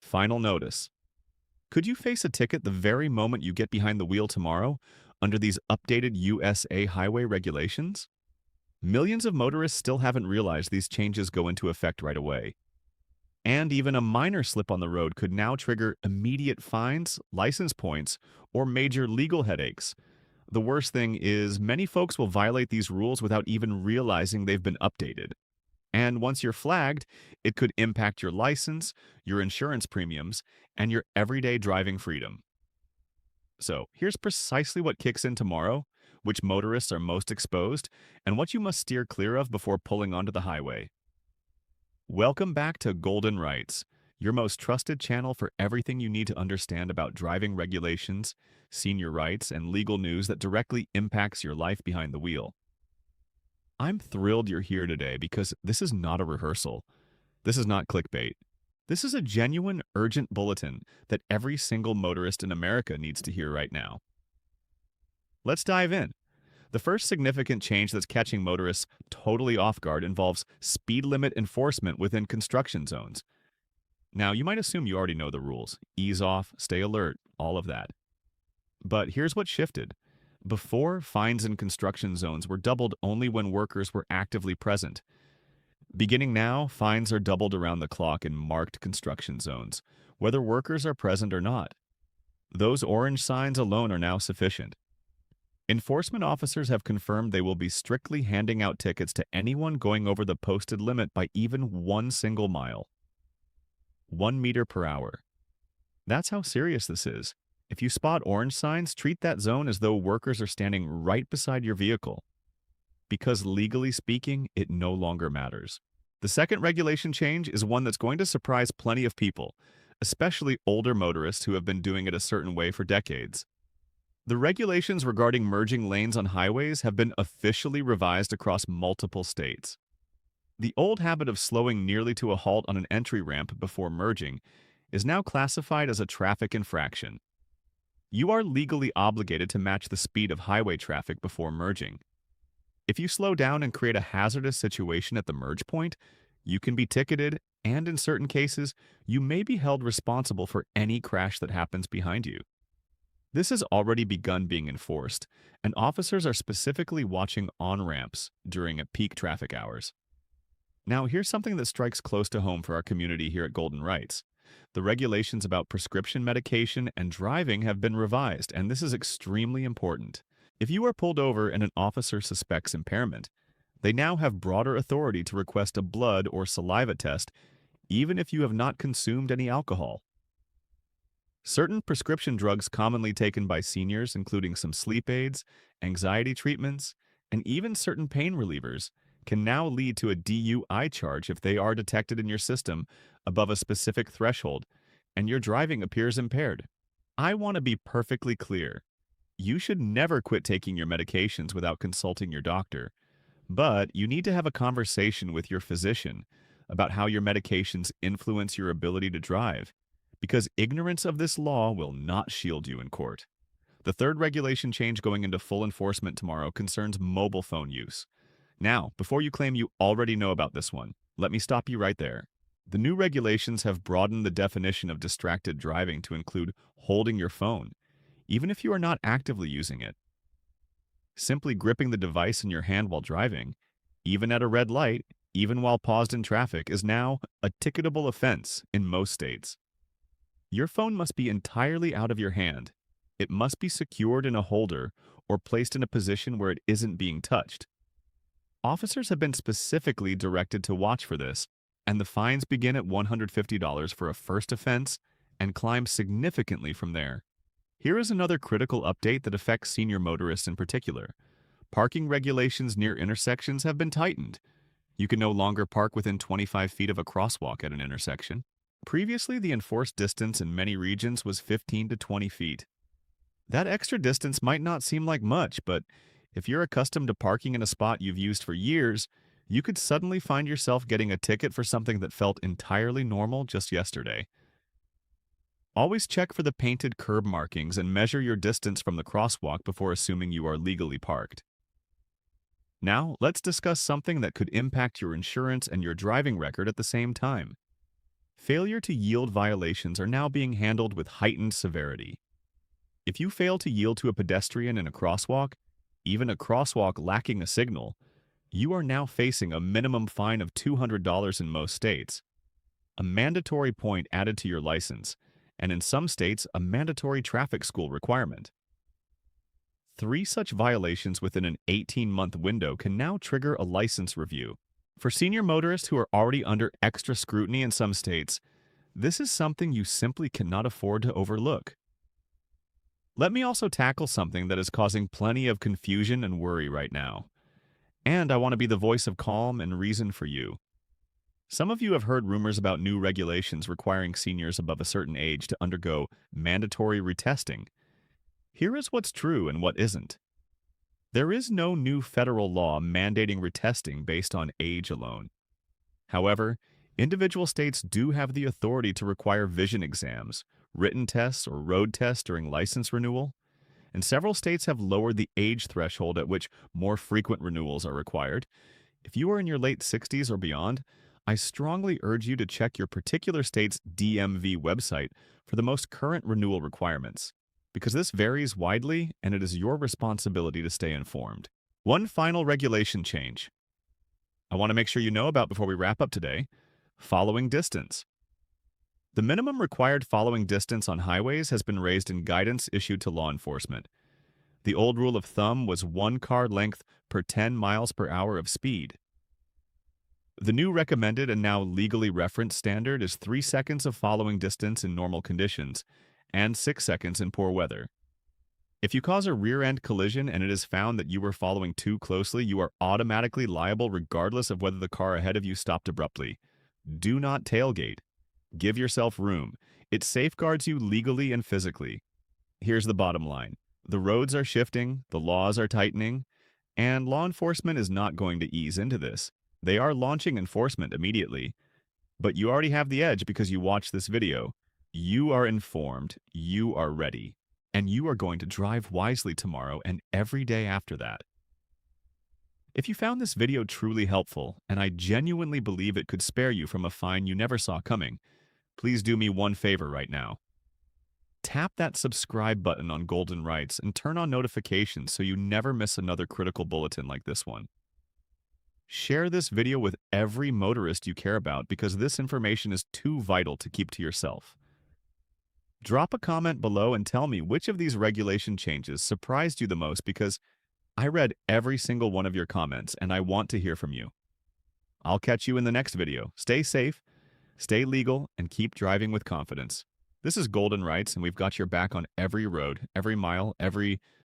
Final notice. Could you face a ticket the very moment you get behind the wheel tomorrow under these updated USA highway regulations? Millions of motorists still haven't realized these changes go into effect right away. And even a minor slip on the road could now trigger immediate fines, license points, or major legal headaches. The worst thing is, many folks will violate these rules without even realizing they've been updated. And once you're flagged, it could impact your license, your insurance premiums, and your everyday driving freedom. So, here's precisely what kicks in tomorrow, which motorists are most exposed, and what you must steer clear of before pulling onto the highway. Welcome back to Golden Rights, your most trusted channel for everything you need to understand about driving regulations, senior rights, and legal news that directly impacts your life behind the wheel. I'm thrilled you're here today because this is not a rehearsal. This is not clickbait. This is a genuine, urgent bulletin that every single motorist in America needs to hear right now. Let's dive in. The first significant change that's catching motorists totally off guard involves speed limit enforcement within construction zones. Now, you might assume you already know the rules. Ease off, stay alert, all of that. But here's what shifted. Before, fines in construction zones were doubled only when workers were actively present. Beginning now, fines are doubled around the clock in marked construction zones, whether workers are present or not. Those orange signs alone are now sufficient. Enforcement officers have confirmed they will be strictly handing out tickets to anyone going over the posted limit by even one single mile. 1 meter per hour. That's how serious this is. If you spot orange signs, treat that zone as though workers are standing right beside your vehicle. Because legally speaking, it no longer matters. The second regulation change is one that's going to surprise plenty of people, especially older motorists who have been doing it a certain way for decades. The regulations regarding merging lanes on highways have been officially revised across multiple states. The old habit of slowing nearly to a halt on an entry ramp before merging is now classified as a traffic infraction. You are legally obligated to match the speed of highway traffic before merging. If you slow down and create a hazardous situation at the merge point, you can be ticketed, and in certain cases, you may be held responsible for any crash that happens behind you. This has already begun being enforced, and officers are specifically watching on-ramps during peak traffic hours. Now, here's something that strikes close to home for our community here at Golden Rights. The regulations about prescription medication and driving have been revised, and this is extremely important. If you are pulled over and an officer suspects impairment, they now have broader authority to request a blood or saliva test, even if you have not consumed any alcohol. Certain prescription drugs commonly taken by seniors, including some sleep aids, anxiety treatments, and even certain pain relievers, can now lead to a DUI charge if they are detected in your system above a specific threshold and your driving appears impaired. I want to be perfectly clear. You should never quit taking your medications without consulting your doctor, but you need to have a conversation with your physician about how your medications influence your ability to drive, because ignorance of this law will not shield you in court. The third regulation change going into full enforcement tomorrow concerns mobile phone use. Now, before you claim you already know about this one, let me stop you right there. The new regulations have broadened the definition of distracted driving to include holding your phone, even if you are not actively using it. Simply gripping the device in your hand while driving, even at a red light, even while paused in traffic, is now a ticketable offense in most states. Your phone must be entirely out of your hand. It must be secured in a holder or placed in a position where it isn't being touched. Officers have been specifically directed to watch for this, and the fines begin at $150 for a first offense and climb significantly from there. Here is another critical update that affects senior motorists in particular. Parking regulations near intersections have been tightened. You can no longer park within 25 feet of a crosswalk at an intersection. Previously, the enforced distance in many regions was 15 to 20 feet. That extra distance might not seem like much, but if you're accustomed to parking in a spot you've used for years, you could suddenly find yourself getting a ticket for something that felt entirely normal just yesterday. Always check for the painted curb markings and measure your distance from the crosswalk before assuming you are legally parked. Now, let's discuss something that could impact your insurance and your driving record at the same time. Failure to yield violations are now being handled with heightened severity. If you fail to yield to a pedestrian in a crosswalk, even a crosswalk lacking a signal, you are now facing a minimum fine of $200 in most states, a mandatory point added to your license, and in some states, a mandatory traffic school requirement. 3 such violations within an 18-month window can now trigger a license review. For senior motorists who are already under extra scrutiny in some states, this is something you simply cannot afford to overlook. Let me also tackle something that is causing plenty of confusion and worry right now. And I want to be the voice of calm and reason for you. Some of you have heard rumors about new regulations requiring seniors above a certain age to undergo mandatory retesting. Here is what's true and what isn't. There is no new federal law mandating retesting based on age alone. However, individual states do have the authority to require vision exams, written tests, or road tests during license renewal, and several states have lowered the age threshold at which more frequent renewals are required. If you are in your late 60s or beyond, I strongly urge you to check your particular state's DMV website for the most current renewal requirements, because this varies widely and it is your responsibility to stay informed. One final regulation change I want to make sure you know about before we wrap up today: following distance. The minimum required following distance on highways has been raised in guidance issued to law enforcement. The old rule of thumb was 1 car length per 10 miles per hour of speed. The new recommended and now legally referenced standard is 3 seconds of following distance in normal conditions and 6 seconds in poor weather. If you cause a rear-end collision and it is found that you were following too closely, you are automatically liable regardless of whether the car ahead of you stopped abruptly. Do not tailgate. Give yourself room. It safeguards you legally and physically. Here's the bottom line. The roads are shifting, the laws are tightening, and law enforcement is not going to ease into this. They are launching enforcement immediately, but you already have the edge because you watched this video. You are informed, you are ready, and you are going to drive wisely tomorrow and every day after that. If you found this video truly helpful, and I genuinely believe it could spare you from a fine you never saw coming, please do me one favor right now. Tap that subscribe button on Golden Rights and turn on notifications so you never miss another critical bulletin like this one. Share this video with every motorist you care about because this information is too vital to keep to yourself. Drop a comment below and tell me which of these regulation changes surprised you the most, because I read every single one of your comments and I want to hear from you. I'll catch you in the next video. Stay safe, stay legal, and keep driving with confidence. This is Golden Rights, and we've got your back on every road, every mile, every